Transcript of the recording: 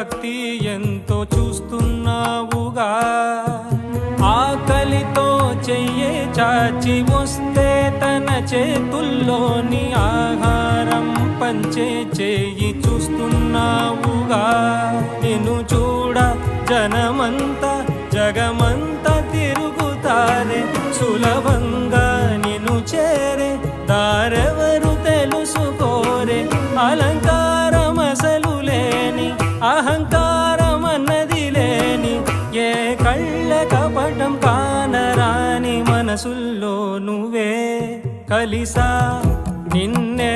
భక్తి ఎంతో చూస్తున్నావుగా. ఆకలితో చెయ్యే చాచి వస్తే తన చేతుల్లోని ఆహారం పంచే చేయి చూస్తున్నావుగా. నిన్ను చూడ జనమంతా జగమంతా తిరుగుతారే, సులభంగా నిన్ను చేరే దారెవరు తెలుసుకోరే. అలంకారం అసలు లేని, అహంకారం అన్నది లేని, ఏ కళ్ళ కపటం కానరాని మనసుల్లో నువ్వే కలిసా నిన్నే